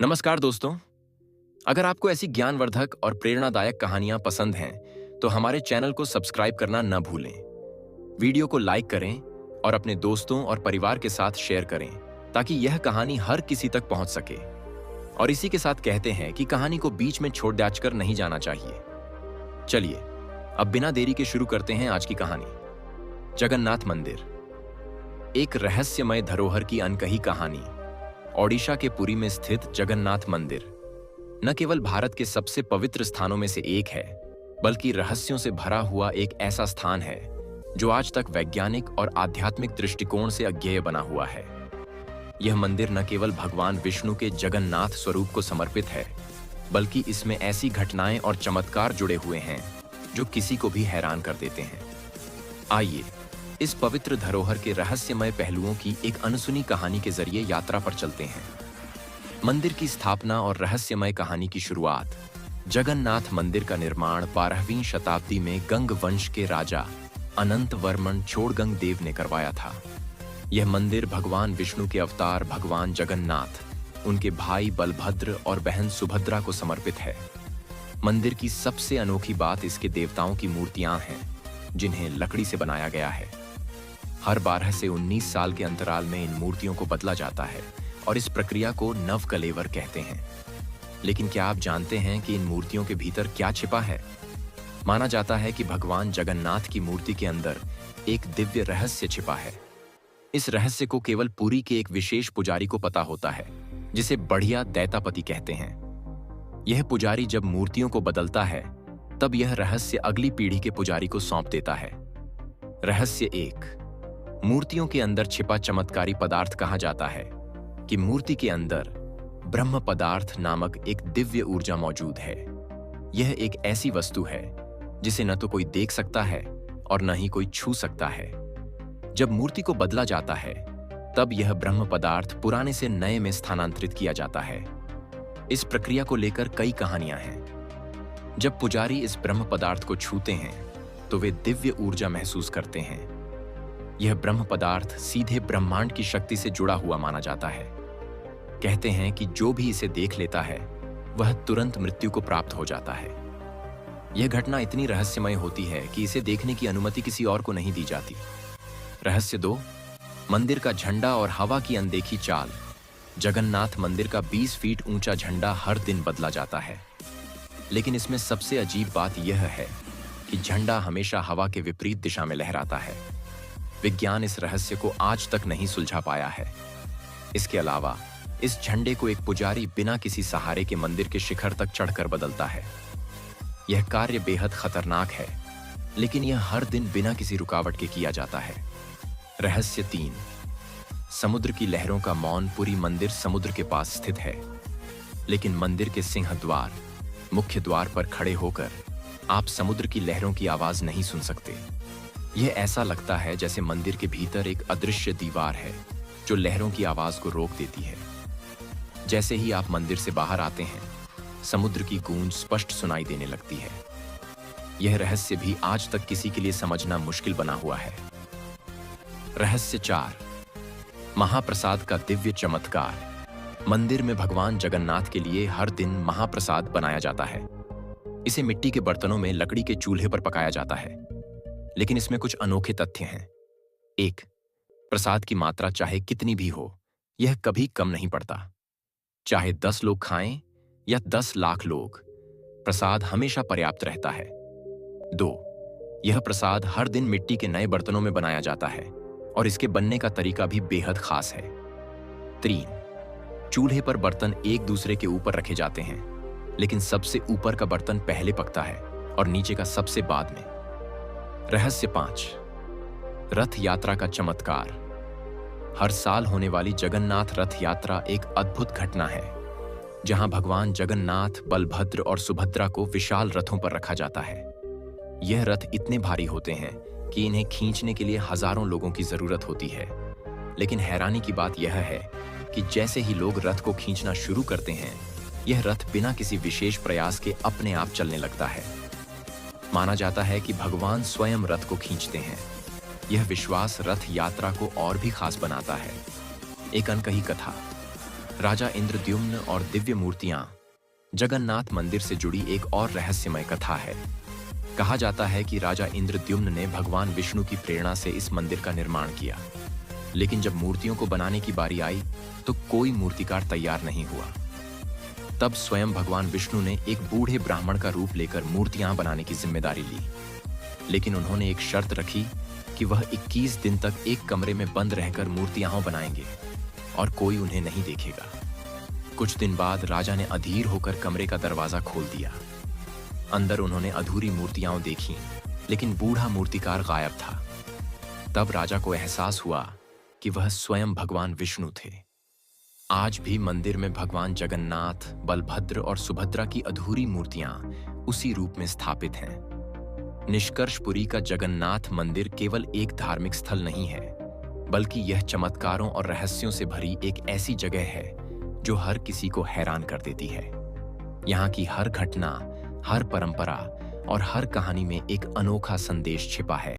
नमस्कार दोस्तों। अगर आपको ऐसी ज्ञानवर्धक और प्रेरणादायक कहानियां पसंद हैं, तो हमारे चैनल को सब्सक्राइब करना न भूलें। वीडियो को लाइक करें और अपने दोस्तों और परिवार के साथ शेयर करें, ताकि यह कहानी हर किसी तक पहुंच सके। और इसी के साथ कहते हैं कि कहानी को बीच में छोड़ कर नहीं जाना चाहिए। चलिए, अब बिना देरी के शुरू करते हैं आज की कहानी। जगन्नाथ मंदिर, एक रहस्यमय धरोहर की अनकही कहानी। ओडिशा के पुरी में स्थित जगन्नाथ मंदिर न केवल भारत के सबसे पवित्र स्थानों में से एक है, बल्कि रहस्यों से भरा हुआ एक ऐसा स्थान है जो आज तक वैज्ञानिक और आध्यात्मिक दृष्टिकोण से अज्ञेय बना हुआ है। यह मंदिर न केवल भगवान विष्णु के जगन्नाथ स्वरूप को समर्पित है, बल्कि इसमें ऐसी घटनाएं और चमत्कार जुड़े हुए हैं जो किसी को भी हैरान कर देते हैं। आइए इस पवित्र धरोहर के रहस्यमय पहलुओं की एक अनसुनी कहानी के जरिए यात्रा पर चलते हैं। मंदिर की स्थापना और रहस्यमय कहानी की शुरुआत। जगन्नाथ मंदिर का निर्माण 12वीं शताब्दी में गंग वंश के राजा अनंत वर्मन छोड़गंग देव ने करवाया था। यह मंदिर भगवान विष्णु के अवतार भगवान जगन्नाथ, उनके भाई बलभद्र और बहन सुभद्रा को समर्पित है। मंदिर की सबसे अनोखी बात इसके देवताओं की मूर्तियां हैं, जिन्हें लकड़ी से बनाया गया है। हर 12 से 19 साल के अंतराल में इन मूर्तियों को बदला जाता है और इस प्रक्रिया को नवकलेवर कहते हैं। लेकिन क्या आप जानते हैं कि इन मूर्तियों के भीतर क्या छिपा है? माना जाता है कि भगवान जगन्नाथ की मूर्ति के अंदर एक दिव्य रहस्य छिपा है। इस रहस्य को केवल पुरी के एक विशेष पुजारी को पता होता है, जिसे बढ़िया दैतापति कहते हैं। यह पुजारी जब मूर्तियों को बदलता है, तब यह रहस्य अगली पीढ़ी के पुजारी को सौंप देता है। रहस्य 1। मूर्तियों के अंदर छिपा चमत्कारी पदार्थ कहा जाता है कि मूर्ति के अंदर ब्रह्म पदार्थ नामक एक दिव्य ऊर्जा मौजूद है। यह एक ऐसी वस्तु है जिसे न तो कोई देख सकता है और न ही कोई छू सकता है। जब मूर्ति को बदला जाता है, तब यह ब्रह्म पदार्थ पुराने से नए में स्थानांतरित किया जाता है। इस प्रक्रिया को लेकर कई कहानियां हैं। जब पुजारी इस ब्रह्म पदार्थ को छूते हैं, तो वे दिव्य ऊर्जा महसूस करते हैं। यह ब्रह्म पदार्थ सीधे ब्रह्मांड की शक्ति से जुड़ा हुआ माना जाता है। कहते हैं कि जो भी इसे देख लेता है, वह तुरंत मृत्यु को प्राप्त हो जाता है। यह घटना इतनी रहस्यमय होती है कि इसे देखने की अनुमति किसी और को नहीं दी जाती। रहस्य 2। मंदिर का झंडा और हवा की अनदेखी चाल। जगन्नाथ मंदिर का 20 फीट ऊंचा झंडा हर दिन बदला जाता है, लेकिन इसमें सबसे अजीब बात यह है कि झंडा हमेशा हवा के विपरीत दिशा में लहराता है। विज्ञान इस रहस्य को आज तक नहीं सुलझा पाया है। इसके अलावा इस झंडे को एक पुजारी बिना किसी सहारे के मंदिर के शिखर तक चढ़कर बदलता है। यह कार्य बेहद खतरनाक है, लेकिन यह हर दिन बिना किसी रुकावट के किया जाता है। रहस्य 3। समुद्र की लहरों का मौन। पुरी मंदिर समुद्र के पास स्थित है, लेकिन मंदिर के सिंह द्वार, मुख्य द्वार पर खड़े होकर आप समुद्र की लहरों की आवाज नहीं सुन सकते। यह ऐसा लगता है जैसे मंदिर के भीतर एक अदृश्य दीवार है जो लहरों की आवाज को रोक देती है। जैसे ही आप मंदिर से बाहर आते हैं, समुद्र की गूंज स्पष्ट सुनाई देने लगती है। यह रहस्य भी आज तक किसी के लिए समझना मुश्किल बना हुआ है। रहस्य 4। महाप्रसाद का दिव्य चमत्कार। मंदिर में भगवान जगन्नाथ के लिए हर दिन महाप्रसाद बनाया जाता है। इसे मिट्टी के बर्तनों में लकड़ी के चूल्हे पर पकाया जाता है, लेकिन इसमें कुछ अनोखे तथ्य हैं। 1। प्रसाद की मात्रा चाहे कितनी भी हो, यह कभी कम नहीं पड़ता। चाहे 10 लोग खाएं या 10 लाख लोग, प्रसाद हमेशा पर्याप्त रहता है। 2। यह प्रसाद हर दिन मिट्टी के नए बर्तनों में बनाया जाता है और इसके बनने का तरीका भी बेहद खास है। 3। चूल्हे पर बर्तन एक दूसरे के ऊपर रखे जाते हैं, लेकिन सबसे ऊपर का बर्तन पहले पकता है और नीचे का सबसे बाद में। रहस्य 5। रथ यात्रा का चमत्कार। हर साल होने वाली जगन्नाथ रथ यात्रा एक अद्भुत घटना है, जहां भगवान जगन्नाथ, बलभद्र और सुभद्रा को विशाल रथों पर रखा जाता है। यह रथ इतने भारी होते हैं कि इन्हें खींचने के लिए हजारों लोगों की जरूरत होती है। लेकिन हैरानी की बात यह है कि जैसे ही लोग रथ को खींचना शुरू करते हैं, यह रथ बिना किसी विशेष प्रयास के अपने आप चलने लगता है। माना जाता है कि भगवान स्वयं रथ को खींचते हैं। यह विश्वास रथ यात्रा को और भी खास बनाता है। एक अनकही कथा। राजा इंद्रद्युम्न और दिव्य मूर्तियां जगन्नाथ मंदिर से जुड़ी एक और रहस्यमय कथा है। कहा जाता है कि राजा इंद्रद्युम्न ने भगवान विष्णु की प्रेरणा से इस मंदिर का निर्माण किया, लेकिन जब मूर्तियों को बनाने की बारी आई तो कोई मूर्तिकार तैयार नहीं हुआ। तब स्वयं भगवान विष्णु ने एक बूढ़े ब्राह्मण का रूप लेकर मूर्तियां बनाने की जिम्मेदारी ली, लेकिन उन्होंने एक शर्त रखी कि वह 21 दिन तक एक कमरे में बंद रहकर मूर्तियां बनाएंगे और कोई उन्हें नहीं देखेगा। कुछ दिन बाद राजा ने अधीर होकर कमरे का दरवाजा खोल दिया। अंदर उन्होंने अधूरी मूर्तियां देखी, लेकिन बूढ़ा मूर्तिकार गायब था। तब राजा को एहसास हुआ कि वह स्वयं भगवान विष्णु थे। आज भी मंदिर में भगवान जगन्नाथ, बलभद्र और सुभद्रा की अधूरी मूर्तियां उसी रूप में स्थापित हैं। निष्कर्षपुरी का जगन्नाथ मंदिर केवल एक धार्मिक स्थल नहीं है, बल्कि यह चमत्कारों और रहस्यों से भरी एक ऐसी जगह है जो हर किसी को हैरान कर देती है। यहाँ की हर घटना, हर परंपरा और हर कहानी में एक अनोखा संदेश छिपा है।